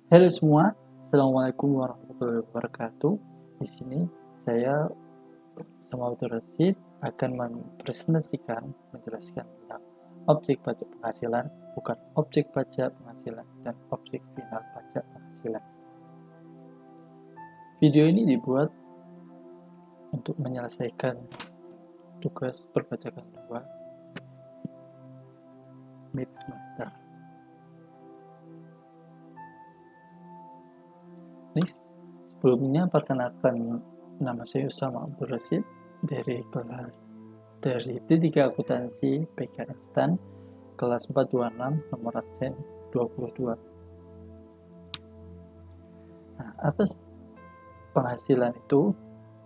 Halo semua, Assalamualaikum warahmatullahi wabarakatuh. Di sini saya bersama Abdul Rashid akan menjelaskan tentang objek pajak penghasilan, bukan objek pajak penghasilan, dan objek final pajak penghasilan. Video ini dibuat untuk menyelesaikan tugas perpajakan 2 mid semester. Sebelumnya perkenalkan, nama saya Usama Abdul Rashid dari D3 Akuntansi PK Instan kelas 426 nomor absen 22. Nah, atas penghasilan itu,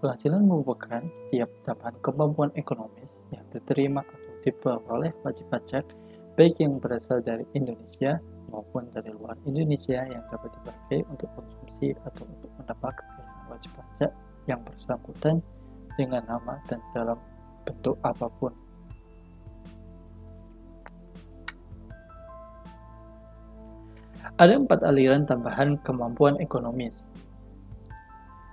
penghasilan merupakan setiap tambahan kemampuan ekonomis yang diterima atau diperoleh wajib pajak baik yang berasal dari Indonesia maupun dari luar Indonesia yang dapat dipakai untuk konsumsi atau untuk menambah kekayaan wajib pajak yang bersangkutan dengan nama dan dalam bentuk apapun. Ada 4 aliran tambahan kemampuan ekonomis.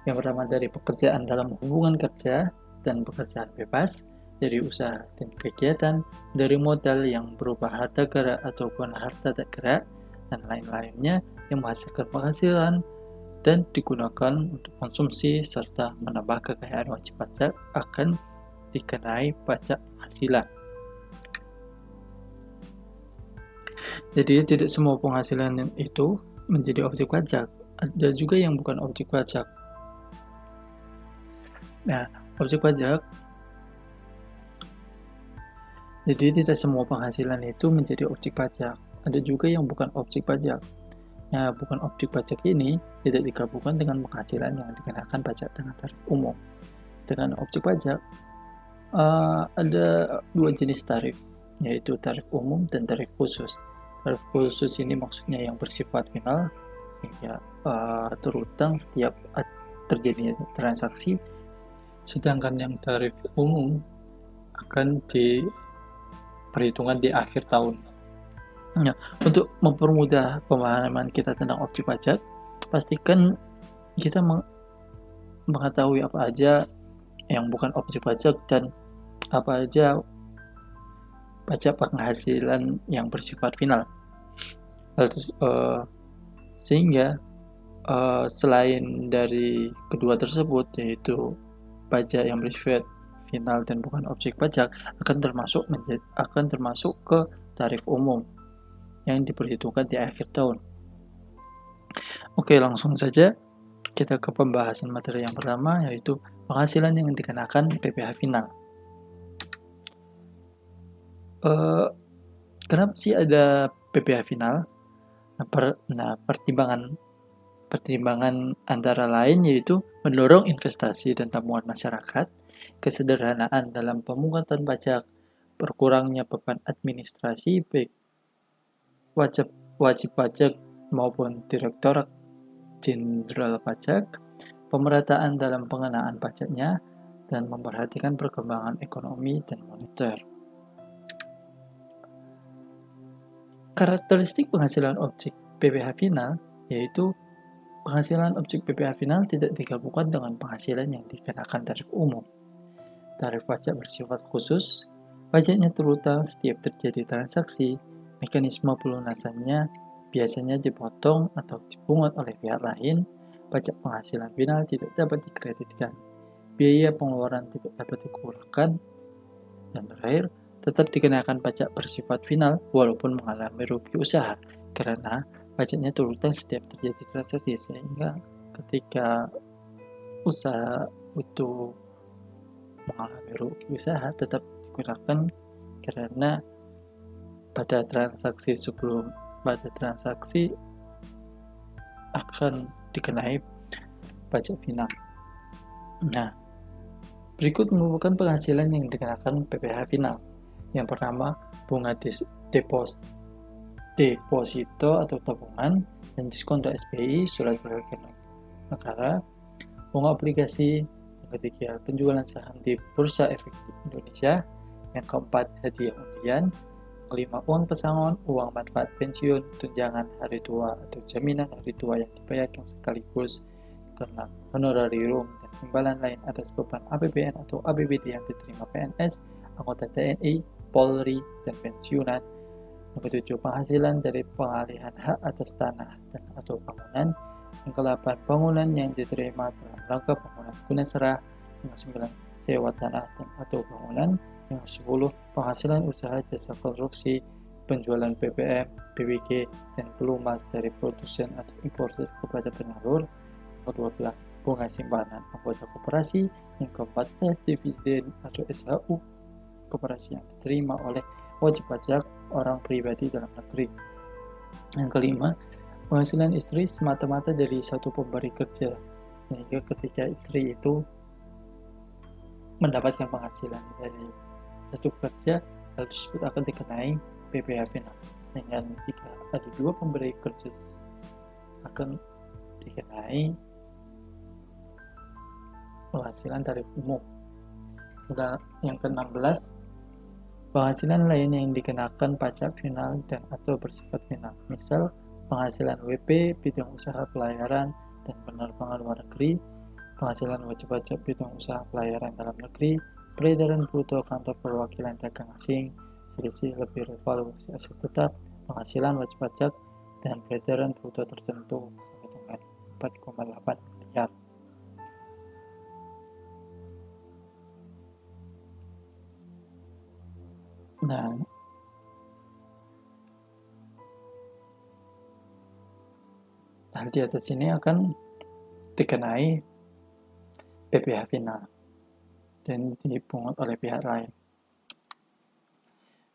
Yang pertama dari pekerjaan dalam hubungan kerja dan pekerjaan bebas, dari usaha dan kegiatan, dari modal yang berupa harta gerak ataupun harta tak gerak, dan lain-lainnya yang menghasilkan penghasilan dan digunakan untuk konsumsi serta menambah kekayaan wajib pajak akan dikenai pajak penghasilan. Jadi tidak semua penghasilan itu menjadi objek pajak, ada juga yang bukan objek pajak. Nah, objek pajak, jadi tidak semua penghasilan itu menjadi objek pajak. Ada juga yang bukan objek pajak. Nah, bukan objek pajak ini tidak digabungkan dengan penghasilan yang dikenakan pajak dengan tarif umum. Dengan objek pajak, ada 2 jenis tarif, yaitu tarif umum dan tarif khusus. Tarif khusus ini maksudnya yang bersifat final, sehingga terutang setiap terjadinya transaksi, sedangkan yang tarif umum akan diperhitungkan di akhir tahun. Nah, untuk mempermudah pemahaman kita tentang objek pajak, pastikan kita mengetahui apa aja yang bukan objek pajak dan apa aja pajak penghasilan yang bersifat final. Sehingga selain dari kedua tersebut, yaitu pajak yang bersifat final dan bukan objek pajak, akan termasuk ke tarif umum yang diperhitungkan di akhir tahun. Oke, langsung saja kita ke pembahasan materi yang pertama, yaitu penghasilan yang dikenakan PPh final. Kenapa sih ada PPh final? Pertimbangan antara lain yaitu mendorong investasi dan tabungan masyarakat, kesederhanaan dalam pemungutan pajak, berkurangnya beban administrasi baik wajib pajak maupun Direktorat Jenderal Pajak, pemerataan dalam pengenaan pajaknya, dan memperhatikan perkembangan ekonomi dan moneter. Karakteristik penghasilan objek PPh final yaitu penghasilan objek PPh final tidak digabungkan dengan penghasilan yang dikenakan tarif umum. Tarif pajak bersifat khusus, pajaknya terutang setiap terjadi transaksi, mekanisme pelunasannya biasanya dipotong atau dipungut oleh pihak lain, pajak penghasilan final tidak dapat dikreditkan, biaya pengeluaran tidak dapat dikurangkan, dan terakhir, tetap dikenakan pajak bersifat final walaupun mengalami rugi usaha, karena pajaknya terutang setiap terjadi transaksi, sehingga ketika usaha itu mengalami rugi usaha tetap digunakan karena pada transaksi akan dikenai pajak final. Nah, berikut merupakan penghasilan yang dikenakan PPh final. Yang pertama, bunga deposito atau tabungan dan diskon SBI surat berharga negara, bunga obligasi. Yang ketiga, penjualan saham di Bursa Efek Indonesia. Yang keempat, hadiah undian. Kelima, uang pesangon, uang manfaat pensiun, tunjangan hari tua atau jaminan hari tua yang dibayarkan sekaligus karena honorarium dan imbalan lain atas beban APBN atau APBD yang diterima PNS, anggota TNI, Polri, dan pensiunan. Yang ketujuh, penghasilan dari pengalihan hak atas tanah dan atau bangunan. Yang kedelapan, bangunan yang diterima dalam rangka bangunan guna serah. Yang sembilan, sewa tanah dan atau bangunan. Yang 10, penghasilan usaha jasa konstruksi, penjualan BBM, BBG, dan pelumas dari produsen atau importer kepada penyalur. Yang ke-12, bunga simpanan anggota koperasi. Yang ke-14, dividen atau SHU koperasi yang diterima oleh wajib pajak orang pribadi dalam negeri. Yang kelima, penghasilan istri semata-mata dari satu pemberi kerja, sehingga ketika istri itu mendapatkan penghasilan dari satu kerja, hal tersebut akan dikenai PPh final. Dan jika ada dua pemberi kerja akan dikenai penghasilan tarif umum. Dan yang ke-16, penghasilan lain yang dikenakan pajak final dan atau bersifat final. Misal, penghasilan WP, bidang usaha pelayaran dan penerbangan luar negeri, penghasilan wajib pajak bidang usaha pelayaran dalam negeri, peredaran bruto kantor perwakilan dagang asing, selisih lebih revaluasi aset tetap, penghasilan wajib pajak, dan peredaran bruto tertentu sampai dengan 4,8 miliar. Nah, hal di atas ini akan dikenai PPh final dan dipungut oleh pihak lain.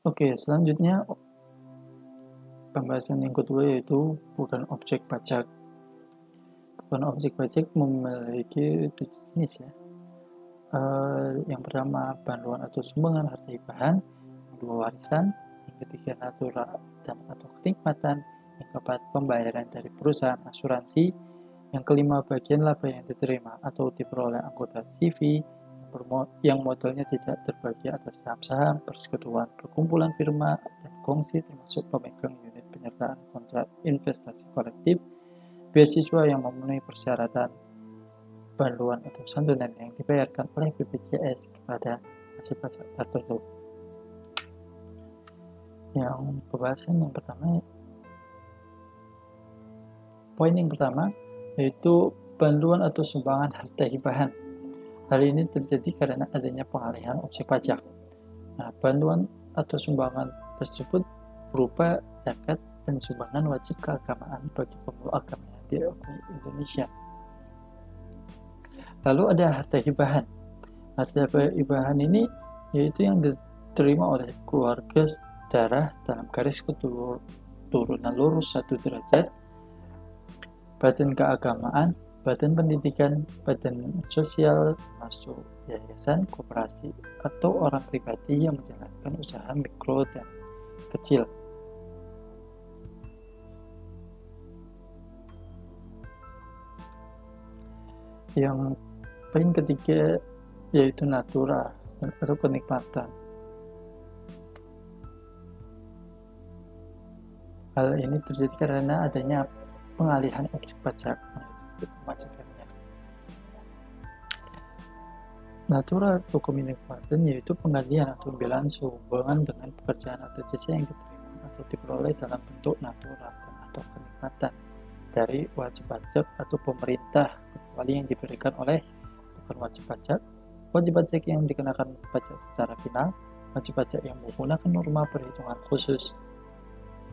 Oke, selanjutnya pembahasan yang kedua yaitu bukan objek pajak. Bukan objek pajak memiliki 7 jenis ya. Yang pertama, bantuan atau sumbangan harta hibahan. Yang kedua, warisan. Yang ketiga, natura dan atau kenikmatan. Yang keempat, pembayaran dari perusahaan asuransi. Yang kelima, bagian laba yang diterima atau diperoleh anggota CV yang modalnya tidak terbagi atas saham-saham, persekutuan, perkumpulan firma, dan kongsi termasuk pemegang unit penyertaan kontrak investasi kolektif, beasiswa yang memenuhi persyaratan, bantuan atau santunan yang dibayarkan oleh BPJS kepada wajib pajak tertentu. Yang pembahasan yang pertama, poin yang pertama yaitu bantuan atau sumbangan harta hibahan. Hal ini terjadi karena adanya pengalihan objek pajak. Nah, bantuan atau sumbangan tersebut berupa zakat dan sumbangan wajib keagamaan bagi pemeluk agama yang diakui Indonesia. Lalu ada harta hibahan. Harta hibahan ini yaitu yang diterima oleh keluarga darah dalam garis keturunan lurus 1 derajat, badan keagamaan, badan pendidikan, badan sosial, masuk yayasan, koperasi, atau orang pribadi yang menjalankan usaha mikro dan kecil. Yang poin ketiga yaitu natura atau kenikmatan. Hal ini terjadi karena adanya pengalihan objek pajak. Natura atau kenikmatan yaitu penggantian atau pembelaan sehubungan dengan pekerjaan atau jasa yang diterima atau diperoleh dalam bentuk natura atau kenikmatan dari wajib pajak atau pemerintah, kecuali yang diberikan oleh bukan wajib pajak yang dikenakan pajak secara final, wajib pajak yang menggunakan norma perhitungan khusus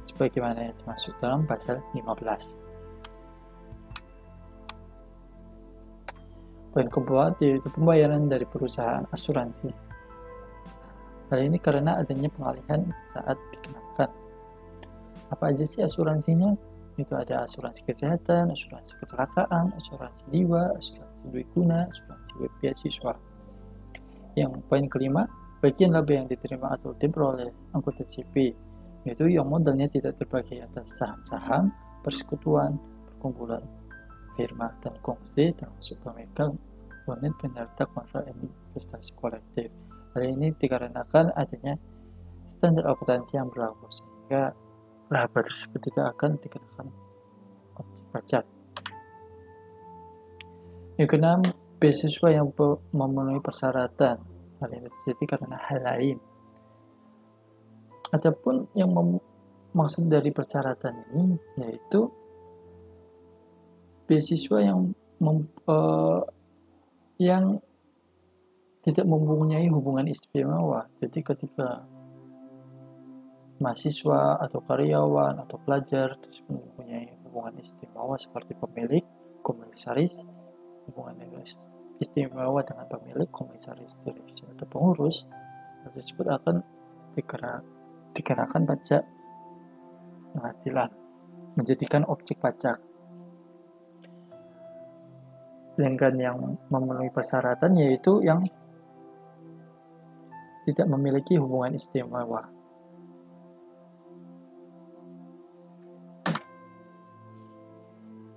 sebagaimana yang dimaksud dalam pasal 15. Poin keempat yaitu pembayaran dari perusahaan asuransi. Hal ini karena adanya pengalihan saat dikenakan. Apa aja sih asuransinya? Itu ada asuransi kesehatan, asuransi kecelakaan, asuransi jiwa, asuransi dwiguna, asuransi beasiswa. Yang poin kelima, bagian laba yang diterima atau diperoleh anggota CV, yaitu yang modalnya tidak terbagi atas saham-saham, persekutuan, perkumpulan, firma, dan kongsi termasuk pemegang unit penyerta kontrak investasi kolektif. Hal ini dikarenakan adanya standar akuntansi yang berlaku, sehingga laba tersebut tidak akan dikenakan objek pajak. Yang keenam, beasiswa yang memenuhi persyaratan. Hal ini terjadi karena hal lain. Adapun yang maksud dari persyaratan ini yaitu beasiswa yang tidak mempunyai hubungan istimewa. Jadi ketika mahasiswa atau karyawan atau pelajar tersebut mempunyai hubungan istimewa seperti pemilik, komisaris, hubungan istimewa dengan pemilik, komisaris, direksi atau pengurus, hal tersebut akan dikenakan pajak penghasilan, menjadikan objek pajak. Sedangkan yang memenuhi persyaratan yaitu yang tidak memiliki hubungan istimewa.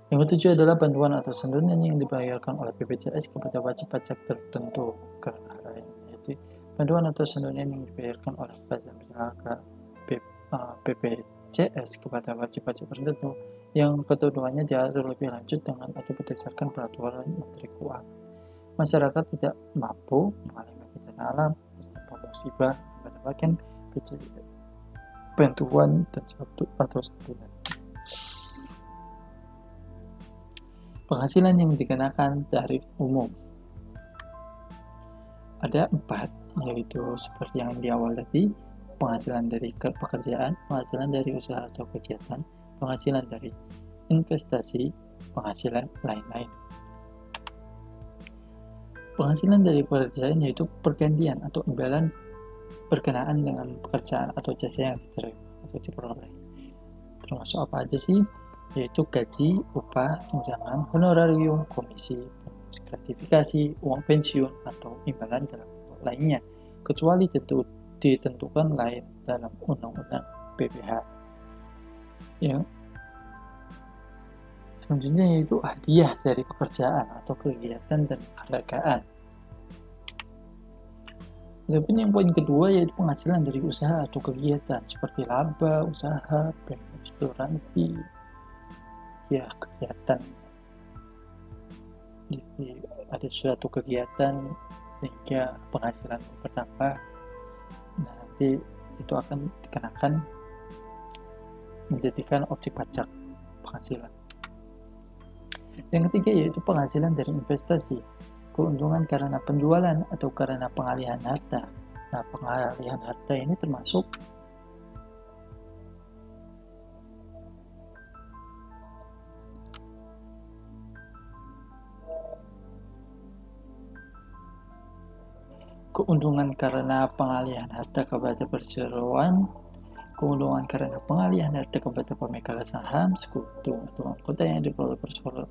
Yang ketujuh adalah bantuan atau santunan yang dibayarkan oleh BPJS kepada wajib pajak tertentu. Karena hal lain, yaitu bantuan atau santunan yang dibayarkan oleh BPJS kepada wajib pajak tertentu yang ketentuannya diatur lebih lanjut dengan atau berdasarkan peraturan Menteri Keuangan. Masyarakat tidak mampu mengalami bencana alam, musibah, mendapatkan bantuan dan atau santunan. Penghasilan yang dikenakan tarif umum ada 4, yaitu seperti yang di awal tadi, penghasilan dari pekerjaan, penghasilan dari usaha atau kegiatan, penghasilan dari investasi, penghasilan lain-lain. Penghasilan dari pekerjaan yaitu pergantian atau imbalan berkenaan dengan pekerjaan atau jasa yang diterima atau diperoleh. Termasuk apa aja sih? Yaitu gaji, upah, tunjangan, honorarium, komisi, gratifikasi, uang pensiun, atau imbalan dalam bentuk lainnya, kecuali ditentukan lain dalam Undang-Undang PPh. Yang selanjutnya yaitu hadiah dari pekerjaan atau kegiatan dan penghargaan. Adapun yang poin kedua yaitu penghasilan dari usaha atau kegiatan seperti laba, usaha, asuransi, ya kegiatan. Jadi ada suatu kegiatan sehingga penghasilan bertambah, nah nanti itu akan dikenakan menjadikan objek pajak penghasilan. Yang ketiga yaitu penghasilan dari investasi, keuntungan karena penjualan atau karena pengalihan harta. Nah, pengalihan harta ini termasuk keuntungan karena pengalihan harta kepada perseroan, keuntungan karena pengalihan harta kepada pemegang saham, sekutu atau anggota yang diperoleh perseroan,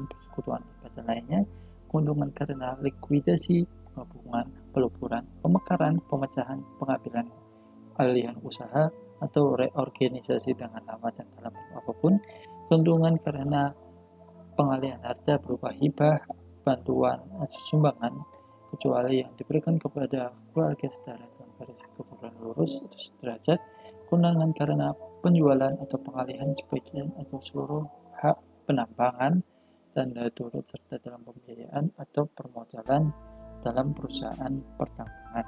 persekutuan dan lainnya, keuntungan karena likuidasi, penggabungan, peluburan, pemekaran, pemecahan, pengambilan alihan usaha atau reorganisasi dengan nama dan dalam bentuk apapun, keuntungan karena pengalihan harta berupa hibah, bantuan, atau sumbangan, kecuali yang diberikan kepada keluarga saudara dalam garis keturunan lurus atau sederajat, keuntungan karena penjualan atau pengalihan sebagian atau seluruh hak penambangan, tanda turut serta dalam pembiayaan atau permodalan dalam perusahaan pertambangan.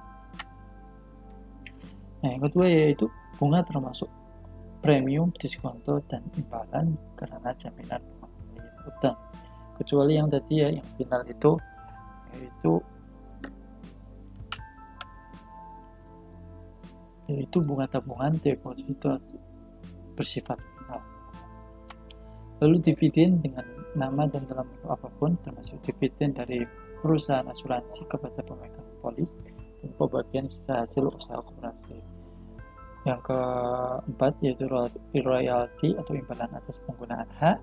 Nah, yang kedua yaitu bunga termasuk premium, diskonto, dan imbalan karena jaminan pembayaran utang. Kecuali yang tadi ya, yang final itu yaitu bunga tabungan deposito bersifat final. Lalu dividen dengan nama dan dalam bentuk apapun, termasuk dividen dari perusahaan asuransi kepada pemegang polis dan pembagian sisa hasil usaha koperasi. Yang keempat yaitu royalti atau imbalan atas penggunaan hak.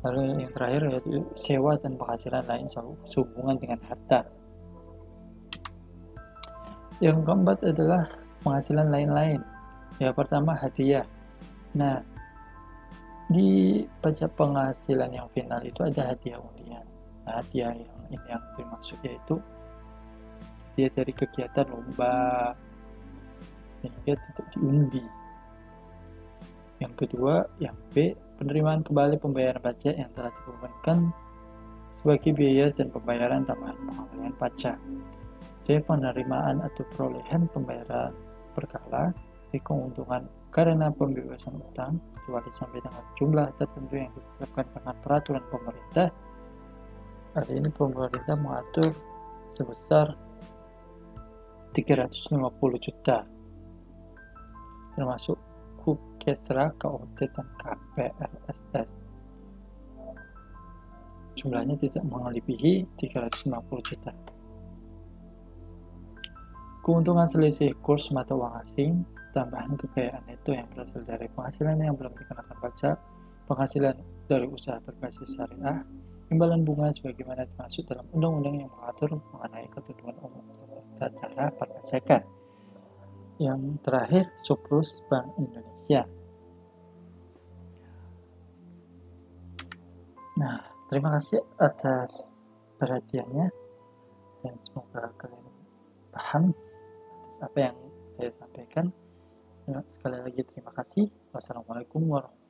Lalu yang terakhir yaitu sewa dan penghasilan lain sehubungan dengan harta. Yang keempat adalah penghasilan lain-lain. Ya, pertama hadiah. Nah, di pajak penghasilan yang final itu ada hadiah undian. Nah, hadiah yang dimaksud yaitu dia dari kegiatan lomba, sehingga tidak diundi. Yang kedua, yang B, penerimaan kembali pembayaran pajak yang telah dibebankan sebagai biaya dan pembayaran tambahan pengalihan pajak. C, penerimaan atau perolehan pembayaran berkala. D, keuntungan karena pembebasan utang kecuali sampai dengan jumlah tertentu yang ditetapkan dengan peraturan pemerintah. Kali ini pemerintah mengatur sebesar 350 juta, termasuk KUKESRA, KOT, dan KPLSS. Jumlahnya tidak melebihi 350 juta. Keuntungan selisih kurs mata uang asing, tambahan kekayaan neto yang berasal dari penghasilan yang belum dikenakan pajak, penghasilan dari usaha berbasis syariah, imbalan bunga sebagaimana dimaksud dalam undang-undang yang mengatur mengenai ketentuan umum tata cara perpajakan. Yang terakhir, surplus Bank Indonesia. Nah, terima kasih atas perhatiannya dan semoga kalian paham atas apa yang saya sampaikan. Sekali lagi terima kasih. Wassalamualaikum warahmatullahi wabarakatuh.